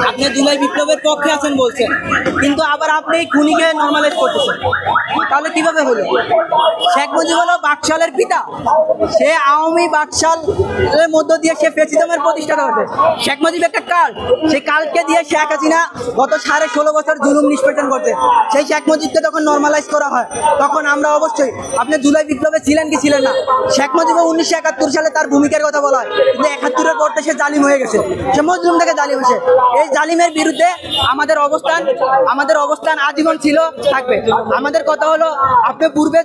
আপনি জুলাই বিপ্লবের পক্ষে আছেন বলছেন, কিন্তু আবার আপনি এই খুনিকে নর্মালাইজ করতেছেন, তাহলে কিভাবে হলো? শেখ মুজিব হলো বাকশালের পিতা, সে আওয়ামী বাকশালের মধ্য দিয়ে সে ফ্যাসিজমের প্রতিষ্ঠা করবে। শেখ মুজিব একটা কাল, সেই কালকে দিয়ে শেখ হাসিনা গত 16.5 বছর জুলুম নিষ্পেষণ করছে। সেই শেখ মুজিবকে যখন নর্মালাইজ করা হয় তখন আমরা অবশ্যই, আপনি জুলাই বিপ্লবে ছিলেন কি ছিলেন না, শেখ মুজিব 1971 সালে তার ভূমিকার কথা বলা হয়, কিন্তু 71-এর পর সে জালিম হয়ে গেছে, সে মজলুম থেকে জালিম হয়েছে। এই জালিমের বিরুদ্ধে আমাদের অবস্থান আজীবন ছিল, থাকবে। আমাদের কথা হলো, আপনি পূর্বে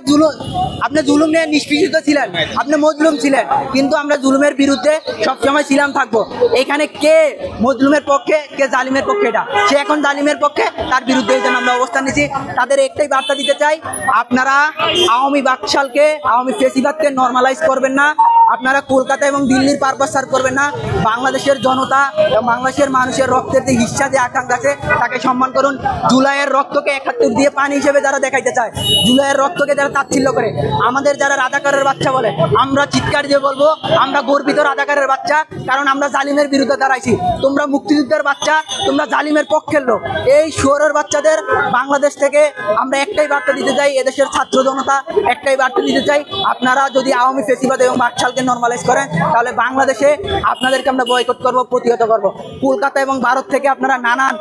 আপনি জুলুম নিয়ে নিষ্পেষিত ছিলেন, আপনি মজলুম ছিলেন, কিন্তু আমরা জুলুমের বিরুদ্ধে সবসময় ছিলাম, থাকবো। এখানে কে মজলুমের পক্ষে, কে জালিমের পক্ষে? এটা সে এখন জালিমের পক্ষে, তার বিরুদ্ধে এই জন্য আমরা অবস্থান নিচ্ছি। তাদের একটাই বার্তা দিতে চাই, আপনারা আওয়ামী বাকশালকে, আওয়ামী ফ্যাসিবাদকে নর্মালাইজ করবেন না, আপনারা কলকাতা এবং দিল্লির পারপাস সার করবেন না। বাংলাদেশের জনতা এবং বাংলাদেশের মানুষের রক্তের যে হিস্সা, যে আকাঙ্ক্ষা আছে, তাকে সম্মান করুন। জুলাইয়ের রক্তকে 71 দিয়ে পানি হিসেবে যারা দেখাইতে চায়, জুলাইয়ের রক্তকে যারা তাচ্ছিল্য করে, আমাদের যারা রাজাকারের বাচ্চা বলে, আমরা চিৎকার দিয়ে বলবো আমরা গর্বিত রাজাকারের বাচ্চা, কারণ আমরা জালিমের বিরুদ্ধে দাঁড়াইছি। তোমরা মুক্তিযুদ্ধের বাচ্চা, তোমরা জালিমের পক্ষের লোক। এই শুয়োরের বাচ্চাদের বাংলাদেশ থেকে আমরা একটাই বার্তা দিতে চাই, এদেশের ছাত্র জনতা একটাই বার্তা দিতে চাই, আপনারা যদি আওয়ামী ফ্যাসিবাদ এবং বাকশালকে নর্মালাইজ করেন, তাহলে বাংলাদেশে আপনাদেরকে আমরা বয়কট করব, প্রতিহত করব। কলকাতা এবং ভারত থেকে আপনারা নানান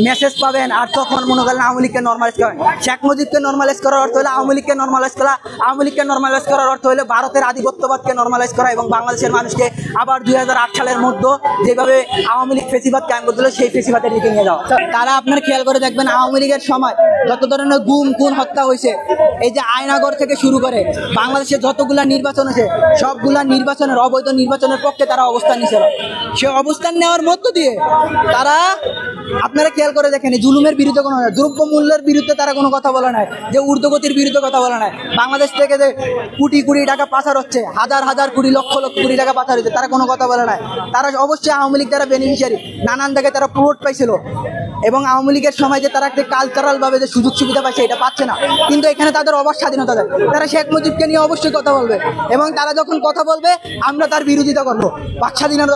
মেসেজ পাবেন, আর তখন মনে করেন আওয়ামী লীগকে নর্মালাইজ করেন। শেখ মুজিবকে নর্মালাইজ করার অর্থ হলো আওয়ামী লীগকে নর্মালাইজ করা, আওয়ামী লীগকে নর্মালাইজ করার অর্থ হলো ভারতের আধিপত্যবাদকে নর্মালাইজ করা, এবং বাংলাদেশের মানুষকে আবার 2008 সালের মধ্যে যেভাবে আওয়ামী লীগ ফ্যাসিবাদ কায়েম করছিল, সেই ফ্যাসিবাদের দিকে নিয়ে যাওয়া। তারা আপনার খেয়াল করে দেখবেন, আওয়ামী লীগের সময় যত ধরনের গুম খুন হত্যা হয়েছে, এই যে আয়নাগর থেকে শুরু করে বাংলাদেশে যতগুলা নির্বাচন হয়েছে, সবগুলা নির্বাচনের, অবৈধ নির্বাচনের পক্ষে তারা অবস্থান নিয়েছিল। সে অবস্থান নেওয়ার মধ্য দিয়ে তারা, আপনারা খেয়াল করে দেখেন, জুলুমের বিরুদ্ধে কোনো, দ্রব্য মূল্যের বিরুদ্ধে তারা কোনো কথা বলে নাই, যে ঊর্ধ্বগতির বিরুদ্ধে কথা বলে নাই। বাংলাদেশ থেকে যে কোটি কোটি টাকা পাচার হচ্ছে, হাজার হাজার কোটি, লক্ষ লক্ষ কোটি টাকা পাচার হচ্ছে, তারা কোনো কথা বলে নাই। তারা অবশ্যই আওয়ামী লীগ দ্বারা বেনিফিশিয়ারি, নানান জায়গায় তারা প্লট পাইছিল, এবং আওয়ামী লীগের সময় যে তারা একটা কালচারালভাবে যে সুযোগ সুবিধা পাইছে, এটা পাচ্ছে না। কিন্তু এখানে তাদের অবাধ স্বাধীনতা দেয়, তারা শেখ মুজিবকে নিয়ে অবশ্যই কথা বলবে, এবং তারা যখন কথা বলবে আমরা তার বিরোধিতা করবো। বাক স্বাধীনতা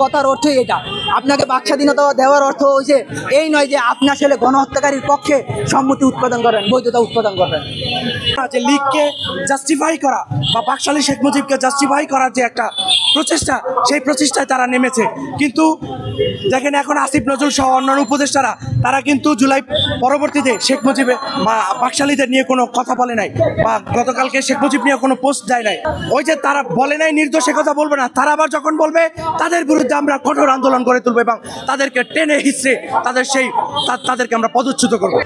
কথার অর্থই এটা। আপনাকে বাক স্বাধীনতা দেওয়ার অর্থ হয়েছে এই নয় যে আপনি আসলে গণহত্যাকারীর পক্ষে সম্মতি উৎপাদন করেন, বৈধতা উৎপাদন করবেন। যে লীগকে জাস্টিফাই করা বা বাকশালী শেখ মুজিবকে জাস্টিফাই করার যে একটা প্রচেষ্টা, সেই প্রচেষ্টায় তারা নেমেছে। কিন্তু দেখেন, এখন আসিফ নজরুল সহ অন্যান্য উপদেষ্টারা, তারা কিন্তু জুলাই পরবর্তীতে শেখ মুজিবে বা বাকশালীদের নিয়ে কোনো কথা বলে নাই, বা গতকালকে শেখ মুজিব নিয়ে কোনো পোস্ট দেয় নাই। ওই যে তারা বলে নাই নির্দোষে কথা বলবে না, তারা আবার যখন বলবে তাদের বিরুদ্ধে আমরা কঠোর আন্দোলন করে তুলবো এবং তাদেরকে টেনে হিচড়ে তাদেরকে আমরা পদচ্যুত করবো।